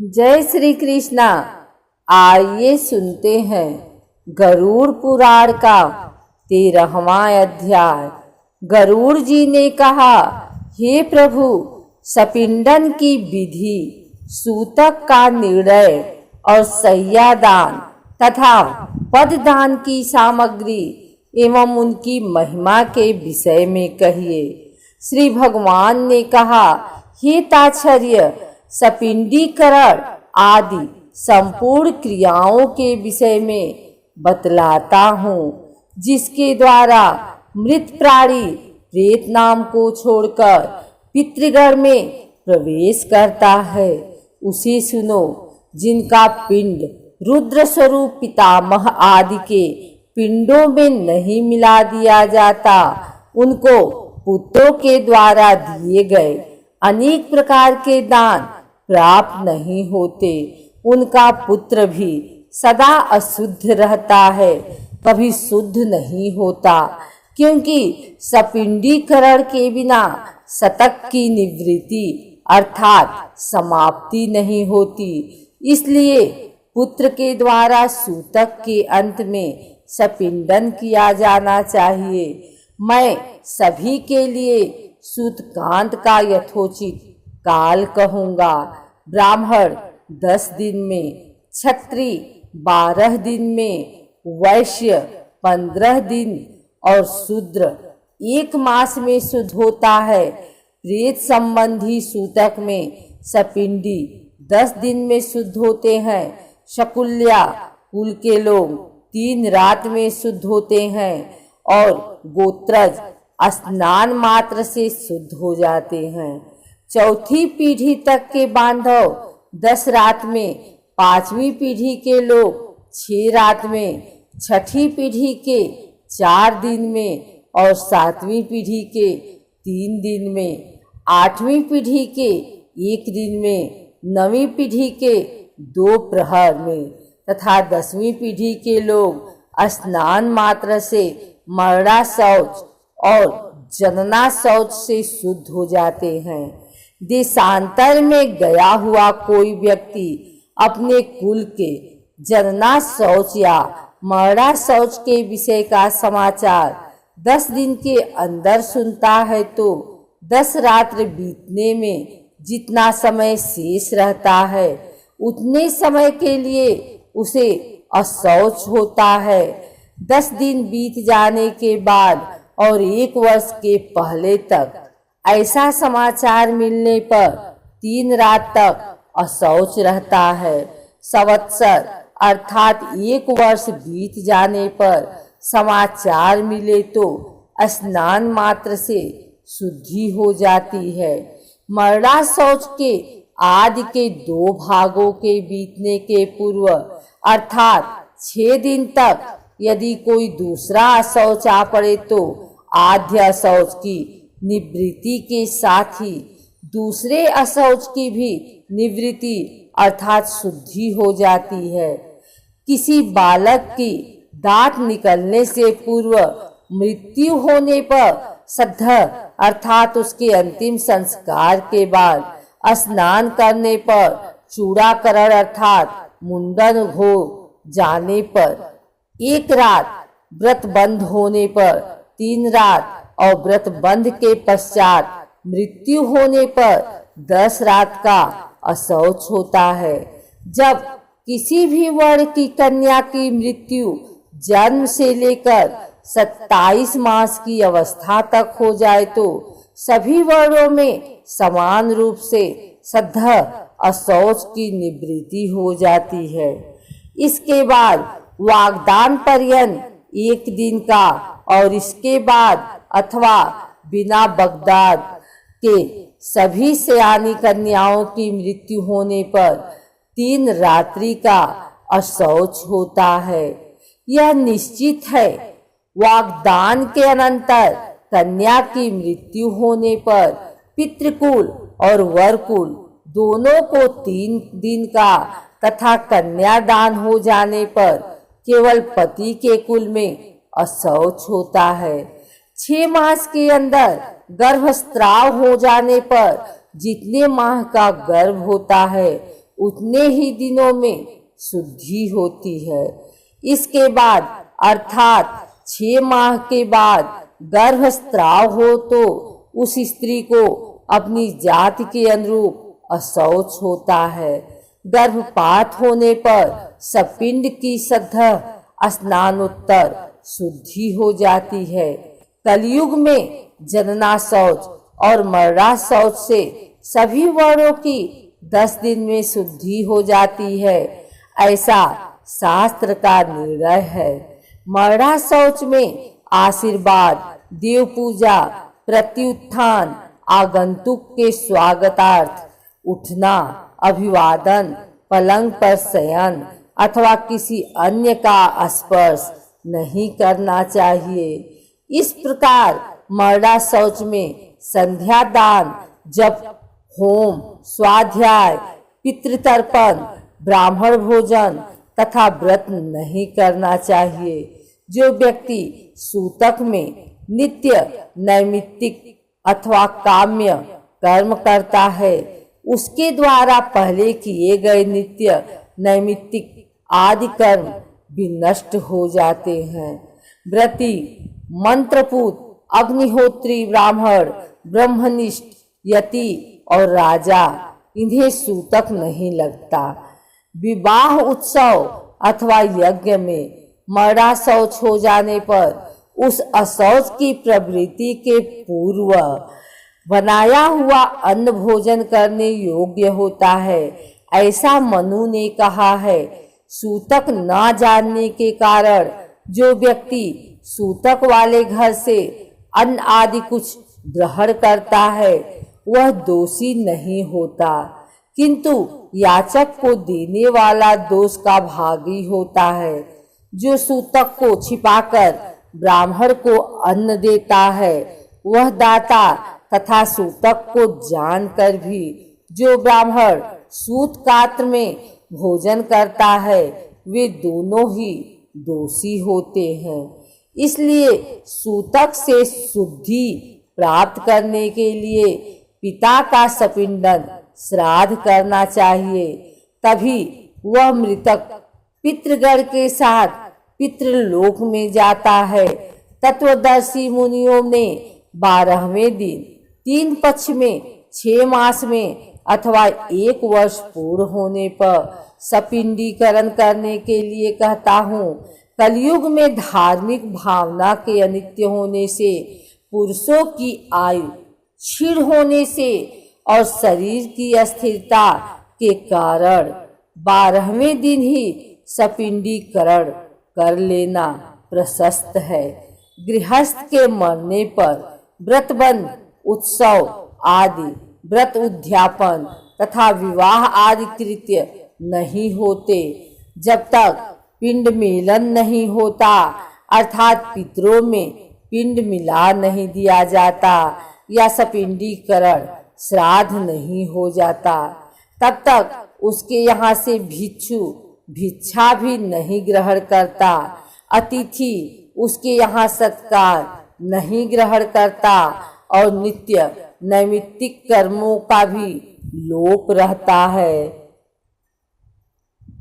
जय श्री कृष्णा। आइए सुनते हैं गरुड़ पुराण का 13वां अध्याय। गरुड़ जी ने कहा, हे प्रभु, सपिंडन की विधि, सूतक का निर्णय और सय्यादान तथा पददान की सामग्री एवं उनकी महिमा के विषय में कहिए। श्री भगवान ने कहा, हे ताच्छर्य, सपिंडीकरण आदि संपूर्ण क्रियाओं के विषय में बतलाता हूँ, जिसके द्वारा मृत प्राणी प्रेत नाम को छोड़कर पितृगण में प्रवेश करता है, उसे सुनो। जिनका पिंड रुद्र स्वरूप पितामह आदि के पिंडों में नहीं मिला दिया जाता, उनको पुत्रों के द्वारा दिए गए अनेक प्रकार के दान प्राप्त नहीं होते। उनका पुत्र भी सदा अशुद्ध रहता है, कभी शुद्ध नहीं होता, क्योंकि सपिंडीकरण के बिना शतक की निवृत्ति अर्थात समाप्ति नहीं होती। इसलिए पुत्र के द्वारा सूतक के अंत में सपिंडन किया जाना चाहिए। मैं सभी के लिए सूतकांत का यथोचित काल कहूँगा। ब्राह्मण 10 दिन में, क्षत्रिय 12 दिन में, वैश्य 15 दिन और शूद्र 1 मास में शुद्ध होता है। प्रेत संबंधी सूतक में सपिंडी 10 दिन में शुद्ध होते हैं। शकुल्या कुल के लोग 3 रात में शुद्ध होते हैं और गोत्रज स्नान मात्र से शुद्ध हो जाते हैं। चौथी पीढ़ी तक के बांधव 10 रात में, 5वीं पीढ़ी के लोग 6 रात में, 6ठी पीढ़ी के 4 दिन में और 7वीं पीढ़ी के 3 दिन में, 8वीं पीढ़ी के 1 दिन में, 9वीं पीढ़ी के 2 प्रहर में तथा 10वीं पीढ़ी के लोग स्नान मात्र से मरड़ा शौच और जनना शौच से शुद्ध हो जाते हैं। देशांतर में गया हुआ कोई व्यक्ति अपने कुल के जनना शौच या मरड़ा शौच के विषय का समाचार 10 दिन के अंदर सुनता है तो 10 रात्र बीतने में जितना समय शेष रहता है, उतने समय के लिए उसे अशौच होता है। 10 दिन बीत जाने के बाद और 1 वर्ष के पहले तक ऐसा समाचार मिलने पर 3 रात तक अशौच रहता है। संवत्सर अर्थात 1 वर्ष बीत जाने पर समाचार मिले तो स्नान मात्र से शुद्धि हो जाती है। मरड़ा शौच के आदि के 2 भागों के बीतने के पूर्व अर्थात 6 दिन तक यदि कोई दूसरा अशौच आ पड़े तो आद्य अशौच की निवृत्ति के साथ ही दूसरे अशौच की भी निवृत्ति अर्थात शुद्धि हो जाती है। किसी बालक की दांत निकलने से पूर्व मृत्यु होने पर श्राद्ध अर्थात उसके अंतिम संस्कार के बाद स्नान करने पर चूड़ाकरण अर्थात मुंडन हो जाने पर 1 रात, व्रत बंद होने पर 3 रात और व्रत बंद के पश्चात मृत्यु होने पर 10 रात का अशौच होता है। जब किसी भी वर्ण की कन्या की मृत्यु जन्म से लेकर 27 मास की अवस्था तक हो जाए तो सभी वर्णों में समान रूप से श्राद्ध अशौच की निवृत्ति हो जाती है। इसके बाद वागदान पर्यंत 1 दिन का और इसके बाद अथवा बिना बगदाद के सभी सयानी कन्याओं की मृत्यु होने पर 3 रात्रि का अशौच होता है। यह निश्चित है। वागदान के अनंतर कन्या की मृत्यु होने पर पितृकुल और वरकुल दोनों को 3 दिन का तथा कन्यादान हो जाने पर केवल पति के कुल में अशौच होता है। 6 मास के अंदर गर्भस्राव हो जाने पर जितने माह का गर्भ होता है उतने ही दिनों में शुद्धि होती है। इसके बाद अर्थात 6 माह के बाद गर्भस्राव हो तो उस स्त्री को अपनी जाति के अनुरूप अशौच होता है। गर्भपात होने पर सपिंड की सद्य स्नानोत्तर शुद्धि हो जाती है। कलयुग में जनना शौच और मरणा शौच से सभी वर्णों की 10 दिन में शुद्धि हो जाती है, ऐसा शास्त्र का निर्णय है। मरणा शौच में आशीर्वाद, देव पूजा, प्रत्युत्थान, आगंतुक के स्वागतार्थ उठना, अभिवादन, पलंग पर शयन अथवा किसी अन्य का स्पर्श नहीं करना चाहिए। इस प्रकार मरणा शौच में संध्या दान, जप, होम, स्वाध्याय, पितृतर्पण, ब्राह्मण भोजन तथा व्रत नहीं करना चाहिए। जो व्यक्ति सूतक में नित्य नैमित्तिक अथवा काम्य कर्म करता है, उसके द्वारा पहले किए गए नित्य नैमित्तिक आदि कर्म भी नष्ट हो जाते हैं। व्रती, मंत्रपूत, अग्निहोत्री ब्राह्मण, ब्रह्मनिष्ठ, यति और राजा, इन्हें सूतक नहीं लगता। विवाह उत्सव अथवा यज्ञ में मरणा शौच हो जाने पर उस अशौच की प्रवृत्ति के पूर्व बनाया हुआ अन्न भोजन करने योग्य होता है, ऐसा मनु ने कहा है। सूतक न जानने के कारण जो व्यक्ति सूतक वाले घर से अन्न आदि कुछ ग्रहण करता है, वह दोषी नहीं होता, किंतु याचक को देने वाला दोष का भागी होता है। जो सूतक को छिपाकर ब्राह्मण को अन्न देता है, वह दाता तथा सूतक को जानकर भी जो ब्राह्मण सूत कात्र में भोजन करता है, वे दोनों ही दोषी होते हैं। इसलिए सूतक से शुद्धि प्राप्त करने के लिए पिता का सपिंडन श्राद्ध करना चाहिए, तभी वह मृतक पितृगण के साथ पितृलोक में जाता है। तत्वदर्शी मुनियों ने 12वें दिन, 3 पक्ष में, 6 मास में अथवा 1 वर्ष पूर्ण होने पर सपिंडीकरण करने के लिए कहता हूँ। कलयुग में धार्मिक भावना के अनित्य होने से, पुरुषों की आयु क्षीण होने से और शरीर की अस्थिरता के कारण 12वें दिन ही सपिंडीकरण कर लेना प्रशस्त है। गृहस्थ के मरने पर व्रतबंध, उत्सव आदि, व्रत उद्यापन तथा विवाह आदि कृत्य नहीं होते जब तक पिंड मेलन नहीं होता, अर्थात पितरों में पिंड मिला नहीं दिया जाता या सपिंडीकरण श्राद्ध नहीं हो जाता। तब तक उसके यहाँ से भिक्षु भिक्षा भी नहीं ग्रहण करता, अतिथि उसके यहाँ सत्कार नहीं ग्रहण करता और नित्य नैमित्तिक कर्मों का भी लोप रहता है।